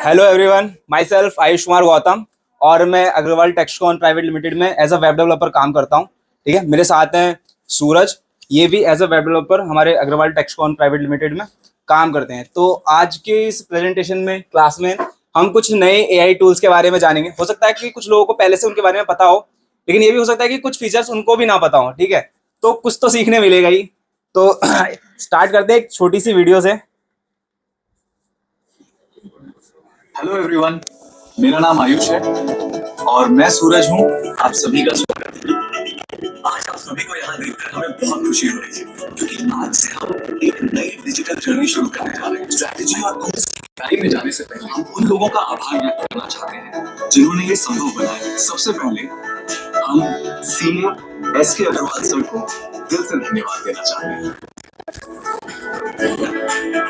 Hello everyone, my self Ayush Kumar Gautam और मैं Agarwal टेक्सकॉन private limited में एज अ वेब डेवलपर काम करता हूँ। ठीक है, मेरे साथ हैं सूरज, ये भी एज अ वेब डेवलपर हमारे अग्रवाल टेक्सकॉन प्राइवेट लिमिटेड में काम करते हैं। तो आज के इस प्रेजेंटेशन में क्लास में हम कुछ नए एआई टूल्स के बारे में जानेंगे। हो सकता है कि कुछ लोगों को पहले से उनके बारे में पता हो, लेकिन ये भी हो सकता है कि कुछ फीचर्स उनको भी ना पता हो। ठीक है, तो कुछ तो सीखने मिलेगा ही। तो स्टार्ट करते हैं एक छोटी सी वीडियो से। हेलो एवरीवन, मेरा नाम आयुष है और मैं सूरज हूँ। आप सभी का स्वागत है। आज आप सभी को यहाँ देखकर हमें बहुत खुशी हो रही है, क्योंकि आज से हम एक नई डिजिटल जर्नी शुरू करने जा रहे हैं। स्ट्रैटेजी और टूल्स की जानकारी में जाने से पहले हम उन लोगों का आभार व्यक्त करना चाहते हैं जिन्होंने ये संभव बनाया। सबसे पहले हम सीए एस के अग्रवाल सर को दिल से धन्यवाद देना चाहते हैं।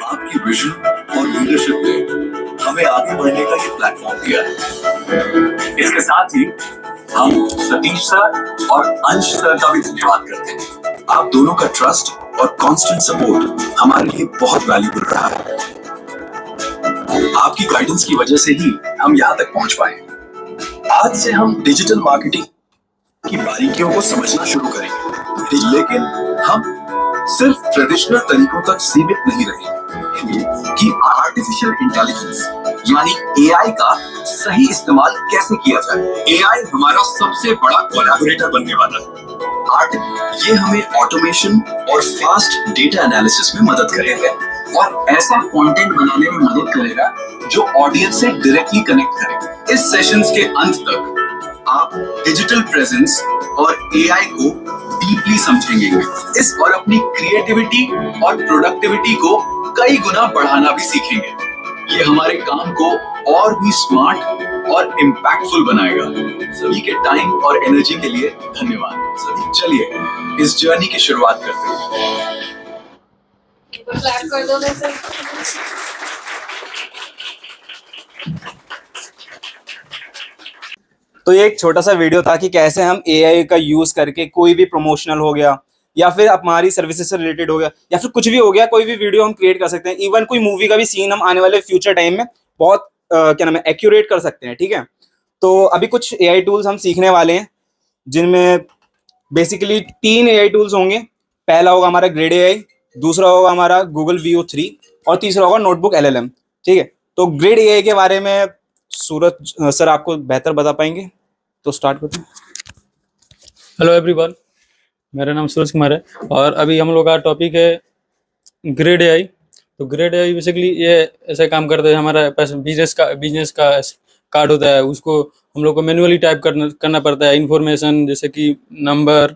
आपकी विजन और लीडरशिप ने हमें आगे बढ़ने का ये प्लेटफॉर्म दिया है। इसके साथ ही हम सतीश सर और अंश सर का भी धन्यवाद करते हैं। आप दोनों का ट्रस्ट और कांस्टेंट सपोर्ट हमारे लिए बहुत वैल्यूबल रहा है। आपकी गाइडेंस की वजह से ही हम यहाँ तक पहुंच पाए। आज से हम डिजिटल मार्केटिंग की बारीकियों को समझना शुरू करेंगे, लेकिन हम सिर्फ ट्रेडिशनल तरीकों तक सीमित नहीं रहेंगे कि आर्टिफिशियल इंटेलिजेंस यानी एआई का सही इस्तेमाल कैसे किया जाए। एआई हमारा सबसे बड़ा कोलैबोरेटर बनने वाला है। ये हमें ऑटोमेशन और फास्ट डेटा एनालिसिस में मदद करेगा और ऐसा कंटेंट बनाने में मदद करेगा जो ऑडियंस से डायरेक्टली कनेक्ट करे। इस सेशंस के अंत तक आप डिजिटल प्रेजेंस और एआई को डीपली समझेंगे इस और अपनी क्रिएटिविटी और प्रोडक्टिविटी को कई गुना बढ़ाना भी सीखेंगे। ये हमारे काम को और भी स्मार्ट और इम्पैक्टफुल बनाएगा। सभी के टाइम और एनर्जी के लिए धन्यवाद। सभी चलिए इस जर्नी की शुरुआत करते हैं। तो ये एक छोटा सा वीडियो था कि कैसे हम एआई का यूज करके कोई भी प्रमोशनल हो गया या फिर हमारी सर्विसेज से रिलेटेड हो गया या फिर कुछ भी हो गया, कोई भी वीडियो हम क्रिएट कर सकते हैं। इवन कोई मूवी का भी सीन हम आने वाले फ्यूचर टाइम में बहुत क्या नाम है एक्यूरेट कर सकते हैं। ठीक है, तो अभी कुछ एआई टूल्स हम सीखने वाले हैं जिनमें बेसिकली 3 एआई टूल्स होंगे। पहला होगा हमारा ग्रेड एआई, दूसरा होगा हमारा गूगल VO3 और तीसरा होगा नोटबुक LLM। ठीक है, तो ग्रेड एआई के बारे में सूरज सर आपको बेहतर बता पाएंगे, तो स्टार्ट करते हैं। हेलो एवरीवन, मेरा नाम सूरज कुमार है और अभी हम लोग का टॉपिक है ग्रेड एआई। तो ग्रेड एआई बेसिकली ये ऐसे काम करता है, हमारा पास बिजनेस का कार्ड होता है, उसको हम लोग को मैन्युअली टाइप करना पड़ता है। इंफॉर्मेशन जैसे कि नंबर,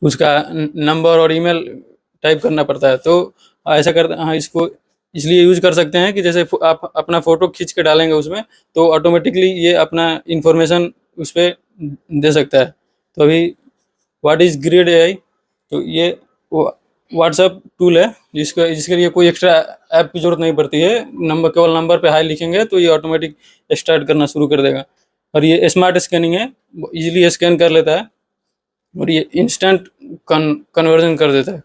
उसका नंबर और ईमेल टाइप करना पड़ता है। तो ऐसा करते हाँ, इसको इसलिए यूज कर सकते हैं कि जैसे आप अपना फ़ोटो खींच के डालेंगे उसमें, तो ऑटोमेटिकली ये अपना इंफॉर्मेशन उस पर दे सकता है। तो अभी व्हाट इज़ ग्रेड एआई, तो ये व्हाट्सएप टूल है जिसके लिए कोई एक्स्ट्रा ऐप की ज़रूरत नहीं पड़ती है। केवल नंबर पे हाई लिखेंगे तो ये ऑटोमेटिक स्टार्ट करना शुरू कर देगा। और ये स्मार्ट स्कैनिंग है, इजीली स्कैन कर लेता है और ये इंस्टेंट कन्वर्जन कर देता है।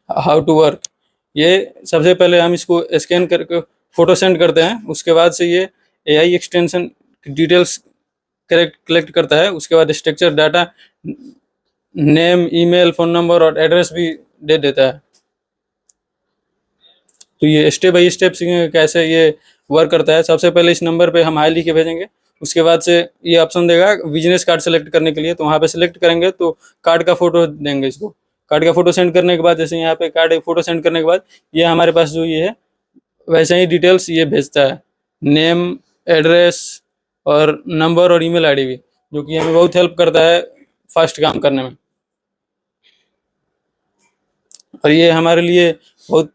हाउ टू वर्क, ये सबसे पहले हम इसको स्कैन करके फ़ोटो सेंड करते हैं, उसके बाद से ये एआई एक्सटेंशन डिटेल्स कलेक्ट करता है। उसके बाद structure data, name, email, phone number और एड्रेस भी दे देता है। तो ये स्टेप बाई स्टेप सीखेंगे कैसे ये वर्क करता है। सबसे पहले इस नंबर पे हम हाई लिख के भेजेंगे, उसके बाद से ये ऑप्शन देगा बिजनेस कार्ड सेलेक्ट करने के लिए, तो वहाँ पे सेलेक्ट करेंगे तो कार्ड का फ़ोटो देंगे इसको। कार्ड का फ़ोटो सेंड करने के बाद जैसे यहाँ पे कार्ड फ़ोटो सेंड करने के बाद ये हमारे पास जो ये है वैसे ही डिटेल्स ये भेजता है, नेम, एड्रेस और नंबर और ईमेल आईडी भी, जो कि हमें बहुत हेल्प करता है फास्ट काम करने में। और ये हमारे लिए बहुत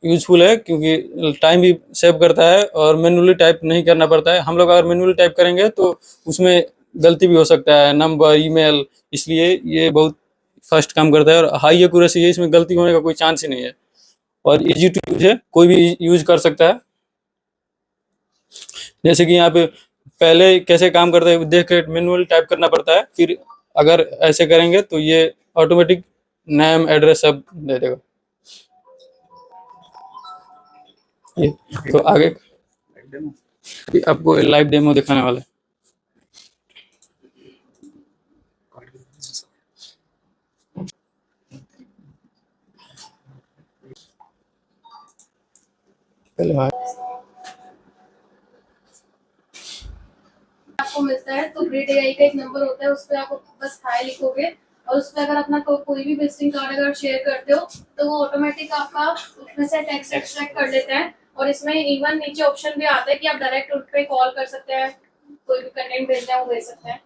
यूजफुल है क्योंकि टाइम भी सेव करता है और मैनुअली टाइप नहीं करना पड़ता है। हम लोग अगर मैनुअली टाइप करेंगे तो उसमें गलती भी हो सकता है, नंबर, ईमेल, इसलिए ये बहुत फास्ट काम करता है और हाई एक्यूरेसी है, इसमें गलती होने का कोई चांस ही नहीं है और इजी टू यूज है, कोई भी यूज कर सकता है। जैसे कि यहाँ पे पहले कैसे काम करता है देख के मैनुअली टाइप करना पड़ता है, फिर अगर ऐसे करेंगे तो ये ऑटोमेटिक नेम, एड्रेस सब दे देगा। ये तो आगे आपको लाइव डेमो दिखाने वाला है। पहले आपको मिलता है तो ग्रेड एआई का एक नंबर होता है, उस पर आप बस हाई लिखोगे और उस पर अगर अपना कोई भी विजिटिंग कार्ड अगर शेयर करते हो तो वो ऑटोमेटिक आपका उसमें से टेक्स्ट एक्सट्रैक्ट कर लेता है। और इसमें इवन नीचे ऑप्शन भी आता है कि आप डायरेक्ट उन पे कॉल कर सकते हैं, कोई भी कंटेंट भेजना है वो भेज सकते हैं।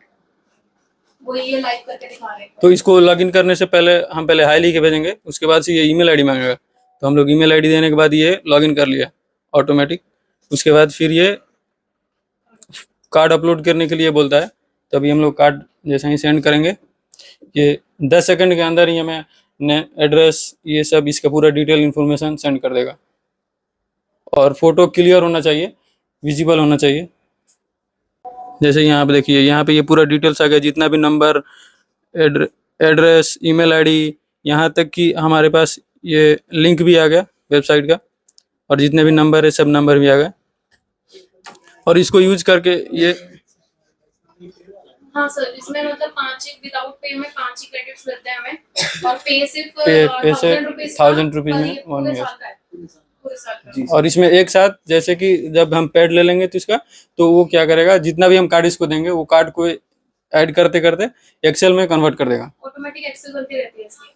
वो ये लाइव करके दिखा रहे हैं। तो इसको लॉगिन करने से पहले हम पहले हाई लिख के भेजेंगे, उसके बाद से ये ईमेल आईडी मांगेगा, तो हम लोग ईमेल आईडी देने के बाद ये लॉगिन कर लिया ऑटोमेटिक। उसके बाद फिर ये कार्ड अपलोड करने के लिए बोलता है, तभी हम लोग कार्ड जैसे ही सेंड करेंगे ये 10 सेकंड के अंदर ही हमें एड्रेस ये सब इसका पूरा डिटेल इन्फॉर्मेशन सेंड कर देगा। और फोटो क्लियर होना चाहिए, विजिबल होना चाहिए। जैसे यहाँ पे देखिए, यहाँ पे ये पूरा डिटेल्स आ गया, जितना भी नंबर, एड्रेस, ईमेल आईडी, यहाँ तक कि हमारे पास ये लिंक भी आ गया वेबसाइट का, और जितने भी नंबर है सब नंबर भी आ गए। और इसको यूज करके ये हाँ सर, इसमें मतलब 5 विदाउट पे में 5 ही क्रेडिट्स मिलते हैं हमें, और पे सिर्फ पे से 1000 रुपीज में 1 ईयर। और इसमें एक साथ जैसे कि जब हम पेड ले लेंगे तो इसका, तो वो क्या करेगा, जितना भी हम कार्ड इसको देंगे वो कार्ड को ऐड करते करते एक्सेल में कन्वर्ट कर देगा। ऑटोमेटिक एक्सेल बनती रहती है इसकी।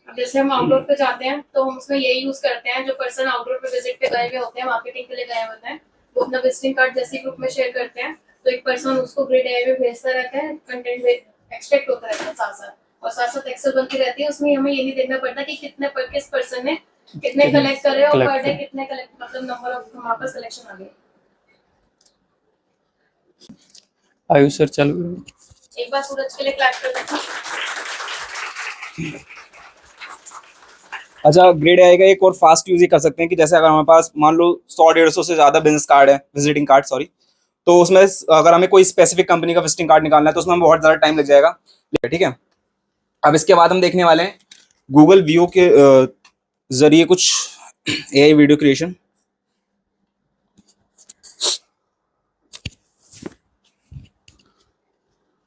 अब जैसे हम आउटडोर पे जाते हैं तो हम उसमें यही यूज करते हैं, जो पर्सन आउटडोर पे विजिट पे गए हुए होते हैं, मार्केटिंग के लिए गए होते हैं, वो अपना विजिटिंग कार्ड जैसे ग्रुप में शेयर करते हैं तो एक पर्सन उसको ग्रिड एआई में भेजता रहता है, कंटेंट एक्सट्रैक्ट होता रहता है साथ साथ, और साथ साथ एक्सेल बनती रहती है। उसमें हमें ये नहीं देखना पड़ता कि कितने पर किस पर्सन ने कितने कलेक्ट करे और पर डे कितने कलेक्ट, मतलब नंबर ऑफ हमारे पास कलेक्शन आ गए। आयुष सर चालू करो। एक बार सूरज के लिए क्लैप कर देते हैं। अच्छा, ग्रेड एआई का एक और फास्ट यूज ही कर सकते हैं कि जैसे अगर हमारे पास मान लो 100-150 से ज्यादा बिजनेस कार्ड है, विजिटिंग कार्ड सॉरी, तो उसमें अगर हमें कोई स्पेसिफिक कंपनी का विजिटिंग कार्ड निकालना है तो उसमें हमें बहुत ज्यादा टाइम लग जाएगा, ठीक है। अब इसके बाद हम देखने वाले हैं गूगल व्यू के जरिए कुछ एआई वीडियो क्रिएशन।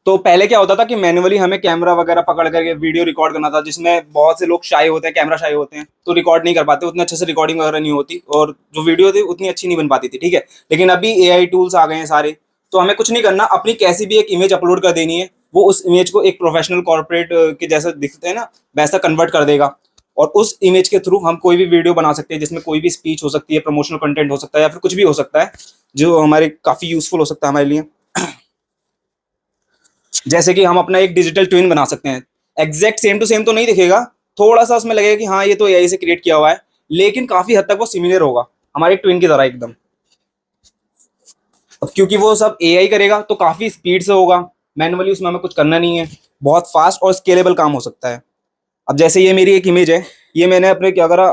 तो पहले क्या होता था कि मैन्युअली हमें कैमरा वगैरह पकड़ करके वीडियो रिकॉर्ड करना था, जिसमें बहुत से लोग शाय होते हैं, कैमरा शाय होते हैं, तो रिकॉर्ड नहीं कर पाते, उतने अच्छे से रिकॉर्डिंग वगैरह नहीं होती और जो वीडियो थी उतनी अच्छी नहीं बन पाती थी, ठीक है। लेकिन अभी एआई टूल्स आ गए हैं सारे, तो हमें कुछ नहीं करना, अपनी कैसी भी एक इमेज अपलोड कर देनी है, वो उस इमेज को एक प्रोफेशनल कॉर्पोरेट के जैसा दिखते हैं ना, वैसा कन्वर्ट कर देगा। और उस इमेज के थ्रू हम कोई भी वीडियो बना सकते हैं, जिसमें कोई भी स्पीच हो सकती है, प्रमोशनल कंटेंट हो सकता है, या फिर कुछ भी हो सकता है जो हमारे काफी यूजफुल हो सकता है हमारे लिए। जैसे कि हम अपना एक डिजिटल ट्विन बना सकते हैं, एग्जैक्ट सेम टू सेम तो नहीं दिखेगा, थोड़ा सा उसमें लगेगा कि हाँ ये तो एआई से क्रिएट किया हुआ है, लेकिन काफी हद तक वो सिमिलर होगा हमारे ट्विन की तरह एकदम। अब क्योंकि वो सब एआई करेगा तो काफी स्पीड से होगा, मैनुअली उसमें हमें कुछ करना नहीं है, बहुत फास्ट और स्केलेबल काम हो सकता है। अब जैसे ये मेरी एक इमेज है, ये मैंने अपने क्या करा,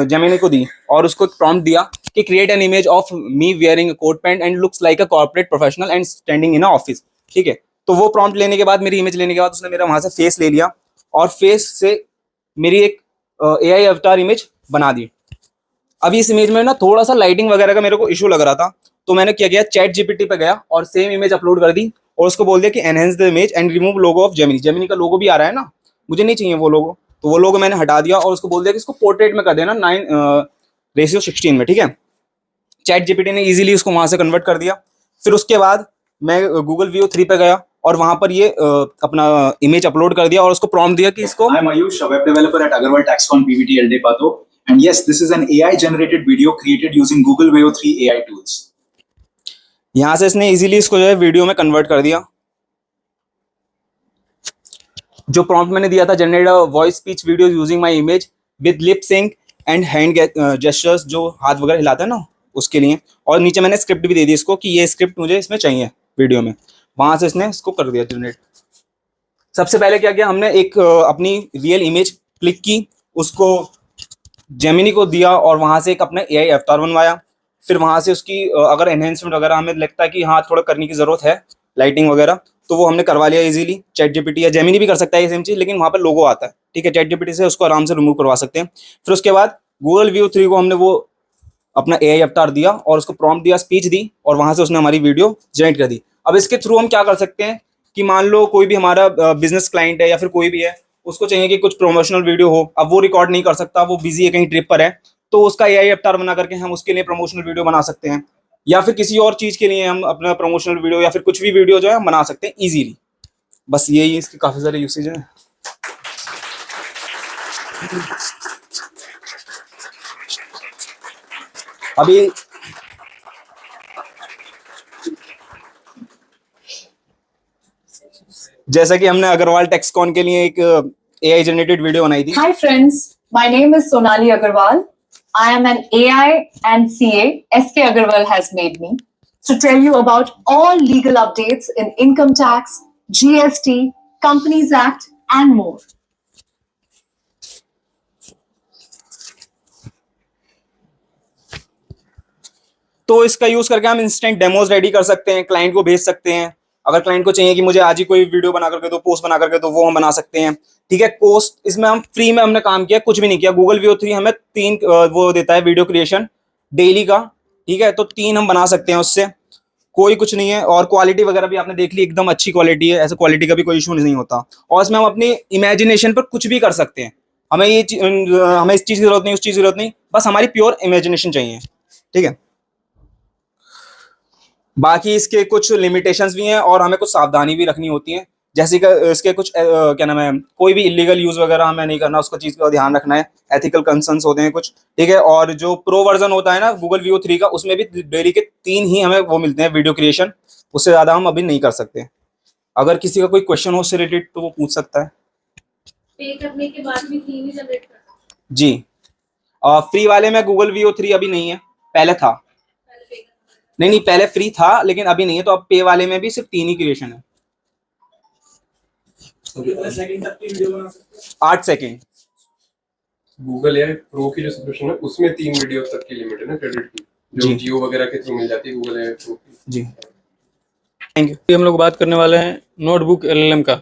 जेमिनी को दी और उसको एक प्रॉम्प्ट दिया कि create an image of me wearing a coat pant and looks like a corporate professional and standing in a office, ठीक है। तो वो प्रॉम्प्ट लेने के बाद, मेरी इमेज लेने के बाद, उसने मेरा वहां से फेस ले लिया और फेस से मेरी एक एआई अवतार इमेज बना दी। अभी इस इमेज में ना थोड़ा सा लाइटिंग वगैरह का मेरे को इशू लग रहा था, तो मैंने क्या किया, चैट जीपीटी पे गया और सेम इमेज अपलोड कर दी और उसको बोल दिया कि enhance the image and remove logo of Gemini. Gemini का लोगो भी आ रहा है ना, मुझे नहीं चाहिए वो लोगो, तो वो लोगो मैंने हटा दिया और उसको बोल दिया कि इसको पोर्ट्रेट में कर देना 9:16 में, ठीक है। चैट जीपीटी ने इजीली उसको वहां से कन्वर्ट कर दिया। फिर उसके बाद मैं गूगल व्यू 3 पे गया और वहां पर ये अपना इमेज अपलोड कर दिया और उसको प्रॉम्प्ट दिया कि इसको I'm Ayush, a web developer at Agarwal Taxcon PVT LD Pato. And yes, this is an AI generated video created using Google Veo 3 AI tools. यहां से इसने इजीली इसको जो है वीडियो में कन्वर्ट कर दिया। जो प्रॉम्प्ट मैंने दिया था, generate a voice speech video using my image with lip sync and hand gestures, जो हाथ वगैरह हिलाता है ना उसके लिए, और नीचे मैंने स्क्रिप्ट भी दे दी इसको कि ये स्क्रिप्ट मुझे इसमें चाहिए वीडियो में, वहां से इसने इसको कर दिया जनरेट। सबसे पहले क्या किया हमने, एक अपनी रियल इमेज क्लिक की, उसको जेमिनी को दिया और वहां से एक अपना एआई अवतार बनवाया। फिर वहां से उसकी अगर एनहेंसमेंट वगैरह हमें लगता है कि हाँ थोड़ा करने की जरूरत है, लाइटिंग वगैरह, तो वो हमने करवा लिया इजीली। चैट जीपीटी या जेमिनी भी कर सकता है ये सेम चीज, लेकिन वहां पर लोगो आता है, ठीक है। चैट जीपीटी से उसको आराम से रिमूव करवा सकते हैं। फिर उसके बाद गूगल व्यू 3 को हमने वो अपना एआई अवतार दिया और उसको प्रॉम्प्ट दिया, स्पीच दी, और वहां से उसने हमारी वीडियो जनरेट कर दी। अब इसके थ्रू हम क्या कर सकते हैं कि मान लो कोई भी हमारा बिजनेस क्लाइंट है या फिर कोई भी है, उसको चाहिए कि कुछ प्रमोशनल वीडियो हो, अब वो रिकॉर्ड नहीं कर सकता, वो बिजी है, कहीं ट्रिप पर है, तो उसका एआई अवतार बना करके हम उसके लिए प्रमोशनल वीडियो बना सकते हैं, या फिर किसी और चीज के लिए हम अपना प्रमोशनल वीडियो या फिर कुछ भी वीडियो जो है हम बना सकते हैं इजीली। बस यही इसके काफी सारे यूसेज हैं। अभी जैसा कि हमने अग्रवाल टेक्सकॉन के लिए एक एआई जनरेटेड वीडियो बनाई थी। Hi friends, my name is Sonali Agarwal. I am an AI and CA SK Agarwal has made me to tell you about all legal updates in income tax, GST, Companies Act and more. तो इसका use करके हम instant demos ready कर सकते हैं, client को भेज सकते हैं। अगर क्लाइंट को चाहिए कि मुझे आज ही कोई वीडियो बना करके दो, पोस्ट बना करके दो, वो हम बना सकते हैं। ठीक है, कोस्ट इसमें हम फ्री में हमने काम किया, कुछ भी नहीं किया। गूगल VO3 हमें 3 वो देता है वीडियो क्रिएशन डेली का। ठीक है, तो 3 हम बना सकते हैं उससे, कोई कुछ नहीं है। और क्वालिटी वगैरह भी आपने देख ली, एकदम अच्छी क्वालिटी है, ऐसे क्वालिटी का भी कोई इशू नहीं होता। और इसमें हम अपनी इमेजिनेशन पर कुछ भी कर सकते हैं। हमें हमें इस चीज की जरूरत नहीं, उस चीज की जरूरत नहीं, बस हमारी प्योर इमेजिनेशन चाहिए। ठीक है, बाकी इसके कुछ लिमिटेशंस भी हैं और हमें कुछ सावधानी भी रखनी होती है, जैसे कि इसके कुछ क्या नाम है, कोई भी इलीगल यूज वगैरह हमें नहीं करना, उसको चीज का ध्यान रखना है। एथिकल कंसर्न्स होते हैं कुछ। ठीक है, और जो प्रो वर्जन होता है ना गूगल VO3 का, उसमें भी डेली के 3 ही हमें वो मिलते हैं वीडियो क्रिएशन, उससे ज्यादा हम अभी नहीं कर सकते। अगर किसी का कोई क्वेश्चन हो उससे रिलेटेड तो वो पूछ सकता है। पे करने के बाद भी 3 ही जनरेट कर सकते हैं। जी, फ्री वाले में गूगल VO3 अभी नहीं है, पहले था। पहले पे करना नहीं, पहले फ्री था लेकिन अभी नहीं है, तो अब पे वाले में भी सिर्फ 3 ही क्रिएशन है। 8 सेकेंड। गूगल एआई प्रो की जो सब्सक्रिप्शन है उसमें 3 वीडियो तक की लिमिट है ना क्रेडिट की, जो जी। जियो वगैरह के थ्रू मिल जाती है गूगल एआई प्रो की। जी, थैंक यू। अभी हम लोग बात करने वाले हैं नोटबुक LLM का।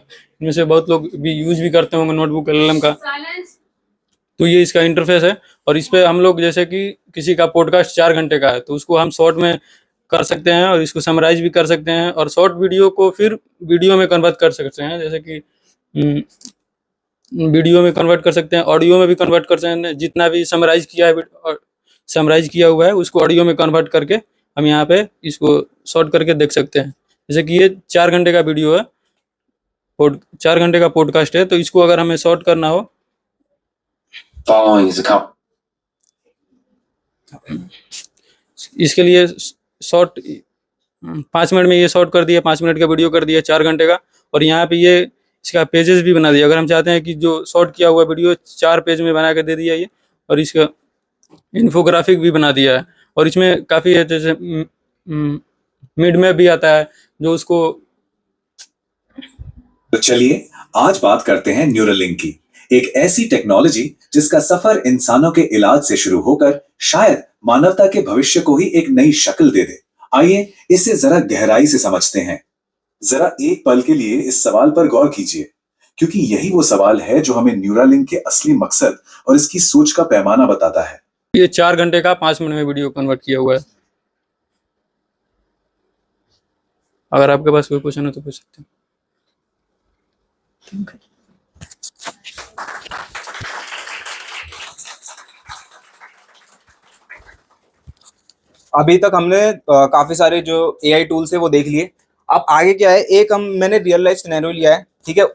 इनमें से बहुत लोग भी यूज भी करते होंगे नोटबुक LLM का। साइलेंस। तो ये इसका इंटरफेस है, और इस पे हम लोग जैसे कि किसी का पॉडकास्ट 4 घंटे का है तो उसको हम शॉर्ट में कर सकते हैं, और इसको समराइज भी कर सकते हैं, और शॉर्ट वीडियो को फिर वीडियो में कन्वर्ट कर सकते हैं। जैसे कि वीडियो में कन्वर्ट कर सकते हैं, ऑडियो में भी कन्वर्ट कर सकते हैं। जितना भी समराइज किया है, समराइज किया हुआ है, उसको ऑडियो में कन्वर्ट करके हम यहाँ पे इसको शॉर्ट करके देख सकते हैं। जैसे कि ये 4 घंटे का वीडियो है, 4 घंटे का पॉडकास्ट है, तो इसको अगर हमें शॉर्ट करना हो, Following is a count. इसके लिए शॉर्ट 5 मिनट में ये शॉर्ट कर दिया, 5 मिनट का वीडियो कर दिया 4 घंटे का। और यहाँ पे ये इसका पेजेस भी बना दिया। अगर हम चाहते हैं कि जो शॉर्ट किया हुआ वीडियो 4 पेज में बना के दे दिया ये, और इसका इन्फोग्राफिक भी बना दिया है। और इसमें काफ़ी जैसे मिड में भी आता है जो उसको। तो चलिए आज बात करते हैं न्यूरालिंक की, एक ऐसी टेक्नोलॉजी जिसका सफर इंसानों के इलाज से शुरू होकर शायद मानवता के भविष्य को ही एक नई शक्ल दे दे। आइए इसे जरा गहराई से समझते हैं। जरा एक पल के लिए इस सवाल पर गौर कीजिए, क्योंकि यही वो सवाल है जो हमें न्यूरालिंक के असली मकसद और इसकी सोच का पैमाना बताता है। ये 4 घंटे का 5 मिनट में वीडियो कन्वर्ट किया हुआ है। अगर आपके पास कोई क्वेश्चन हो तो पूछ सकते हैं। अभी तक हमने काफी सारे जो एआई टूल्स है वो देख लिए। अब आगे क्या है, एक मैंने रियल लाइफ सिनेरियो लिया है। ठीक है,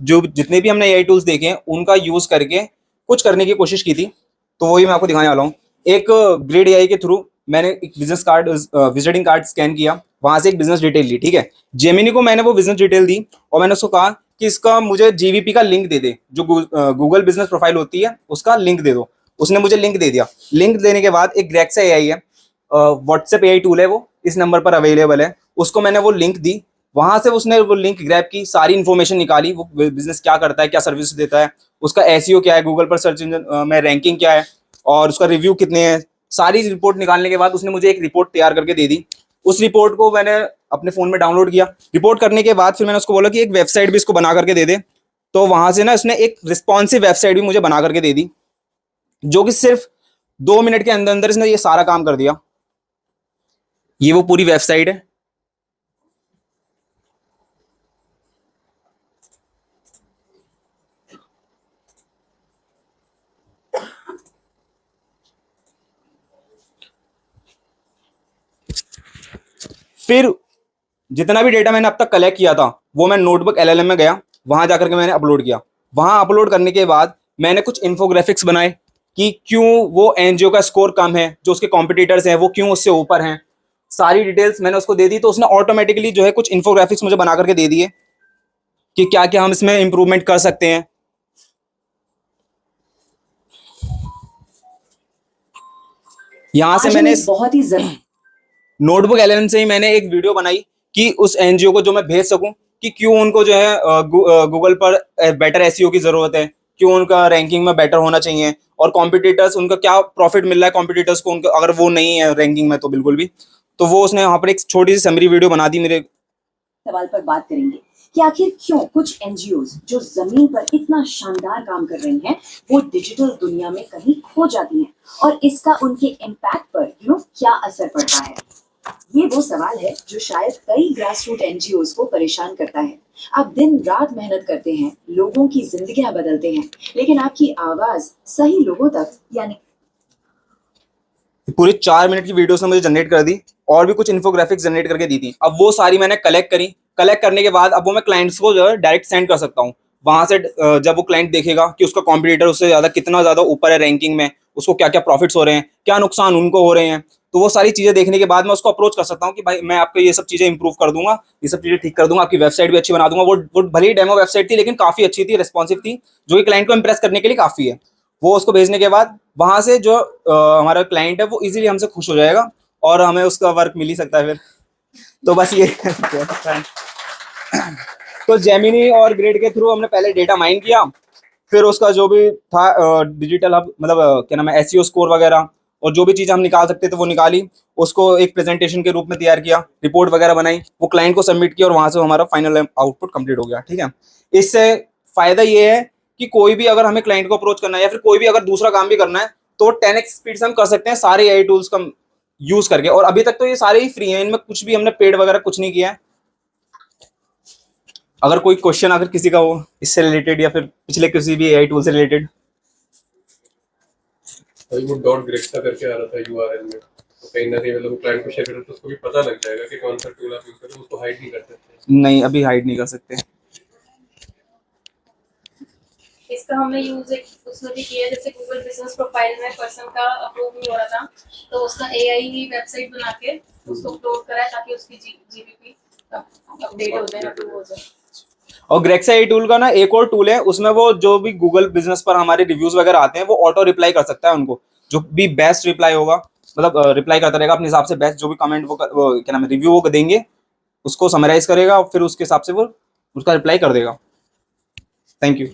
जो जितने भी हमने एआई टूल्स देखे हैं उनका यूज करके कुछ करने की कोशिश की थी, तो वही मैं आपको दिखाने वाला हूँ। एक ग्रेड एआई के थ्रू मैंने एक business card, visiting card scan किया, वहां से एक बिजनेस डिटेल ली। ठीक है, जेमिनी को मैंने वो बिजनेस डिटेल दी और मैंने उसको कहा कि इसका मुझे जीवीपी का लिंक दे दे, जो गूगल बिजनेस प्रोफाइल होती है उसका लिंक दे दो। उसने मुझे लिंक दे दिया। लिंक देने के बाद एक ग्रेक्सा एआई है, व्हाट्सएप एआई टूल है, वो इस नंबर पर अवेलेबल है। उसको मैंने वो लिंक दी, वहां से उसने वो लिंक ग्रैब की, सारी इन्फॉर्मेशन निकाली, वो बिजनेस क्या करता है, क्या सर्विस देता है, उसका एसईओ क्या है, गूगल पर सर्च इंजन में रैंकिंग क्या है, और उसका रिव्यू कितने हैं। सारी रिपोर्ट निकालने के बाद उसने मुझे एक रिपोर्ट तैयार करके दे दी। उस रिपोर्ट को मैंने अपने फोन में डाउनलोड किया। रिपोर्ट करने के बाद फिर मैंने उसको बोला कि एक वेबसाइट भी इसको बना करके दे दे। तो वहां से ना उसने एक रिस्पॉन्सिव वेबसाइट भी मुझे बना करके दे दी, जो कि सिर्फ 2 मिनट के अंदर अंदर इसने ये सारा काम कर दिया। ये वो पूरी वेबसाइट है। फिर जितना भी डेटा मैंने अब तक कलेक्ट किया था वो मैं नोटबुक LLM में गया, वहां जाकर के मैंने अपलोड किया। वहां अपलोड करने के बाद मैंने कुछ इन्फोग्राफिक्स बनाए कि क्यों वो एनजीओ का स्कोर कम है, जो उसके कॉम्पिटिटर्स हैं वो क्यों उससे ऊपर हैं। सारी डिटेल्स मैंने उसको दे दी, तो उसने ऑटोमेटिकली जो है कुछ इन्फोग्राफिक्स मुझे बना करके दे दिए कि क्या क्या हम इसमें इंप्रूवमेंट कर सकते हैं। यहां से आज हम मैंने एक बहुत ही जरूरी नोटबुक LLM से ही मैंने एक वीडियो बनाई कि उस एनजीओ को जो मैं भेज सकूं कि क्यों उनको जो है गूगल पर बेटर एसईओ की जरूरत है, क्यों उनका रैंकिंग में बेटर होना चाहिए, और कॉम्पिटिटर्स उनका क्या प्रॉफिट मिल रहा है कॉम्पिटिटर्स को, उनका अगर वो नहीं है रैंकिंग में तो बिल्कुल भी। तो वो उसने वहां पर एक छोटी सी समरी वीडियो बना दी मेरे। सवाल पर बात करेंगे कि आखिर क्यों कुछ एनजीओज जो जमीन पर इतना शानदार काम कर रही हैं वो डिजिटल दुनिया में कहीं खो जाती हैं और इसका उनके इम्पैक्ट पर क्या असर पड़ता है। ये वो सवाल है जो शायद कई ग्रासरूट एनजीओज को परेशान करता है। आप दिन रात मेहनत करते हैं, लोगों की जिंदगियां बदलते हैं, लेकिन आपकी आवाज सही लोगों तक यानी पूरी 4 मिनट की वीडियो उसने मुझे जनरेट कर दी और भी कुछ इन्फोग्राफिक्स जनरेट करके दी थी। अब वो सारी मैंने कलेक्ट करी। कलेक्ट करने के बाद अब वो मैं क्लाइंट्स को जो है डायरेक्ट सेंड कर सकता हूँ। वहां से जब वो क्लाइंट देखेगा कि उसका कॉम्पिटिटर उससे ज्यादा कितना ज्यादा ऊपर है रैंकिंग में, उसको क्या क्या प्रॉफिट्स हो रहे हैं, क्या नुकसान उनको हो रहे हैं, तो वो सारी चीजें देखने के बाद मैं उसको अप्रोच कर सकता हूँ कि भाई मैं आपको ये सब चीजें इंप्रूव कर दूंगा, ये सब चीजें ठीक कर दूंगा, आपकी वेबसाइट भी अच्छी बना दूंगा। वो भले ही डेमो वेबसाइट थी लेकिन काफी अच्छी थी, रिस्पॉन्सिव थी, जो कि क्लाइंट को इंप्रेस करने के लिए काफी है। वो उसको भेजने के बाद वहां से जो हमारा क्लाइंट है वो इजीली हमसे खुश हो जाएगा और हमें उसका वर्क मिल ही सकता है फिर। तो बस ये तो जेमिनी और ग्रेड के थ्रू हमने पहले डेटा माइन किया, फिर उसका जो भी था डिजिटल हब मतलब क्या नाम है एसईओ स्कोर वगैरह और जो भी चीज़ हम निकाल सकते थे वो निकाली, उसको एक प्रेजेंटेशन के रूप में तैयार किया, रिपोर्ट वगैरह बनाई, वो क्लाइंट को सबमिट किया और वहां से हमारा फाइनल आउटपुट कंप्लीट हो गया। ठीक है, इससे फायदा ये है कि कोई भी अगर हमें क्लाइंट को अप्रोच करना है या फिर कोई भी अगर दूसरा काम भी करना है तो 10x स्पीड से हम कर सकते हैं सारे AI टूल्स का यूज करके। और अभी तक तो ये सारे ही फ्री हैं, इनमें कुछ भी हमने पेड वगैरह कुछ नहीं किया है। अगर कोई क्वेश्चन अगर किसी का हो इससे रिलेटेड या फिर पिछले किसी भी AI टूल से रिलेटेड। अभी वो .grexa करके आ रहा था URL में, तो कहीं ना कहीं मतलब क्लाइंट को शेयर करें तो उसको भी पता लग जाएगा कि कौन सा टूल आप यूज कर रहे हो, उसको हाइड नहीं कर सकते। नहीं, अभी हाइड नहीं कर सकते। इसका हमने यूज एक उसमें भी किया, जैसे गूगल बिजनेस प्रोफाइल में पर्सन का अप्रूव नहीं हो रहा था तो उसका AI ही वेबसाइट बना के उसको अपलोड करा ताकि उसकी जीबीपी अपडेट हो जाए, अप्रूव हो जाए। और ग्रेक्सा AI टूल का ना एक और टूल है, उसमें वो जो भी गूगल बिजनेस पर हमारे रिव्यूज वगैरह आते हैं वो ऑटो रिप्लाई कर सकता है उनको, जो भी बेस्ट रिप्लाई होगा मतलब रिप्लाई करता रहेगा अपने हिसाब से, बेस्ट जो भी कमेंट वो क्या नाम है रिव्यू वो देंगे उसको समराइज करेगा और फिर उसके हिसाब से वो उसका रिप्लाई कर देगा। Thank you.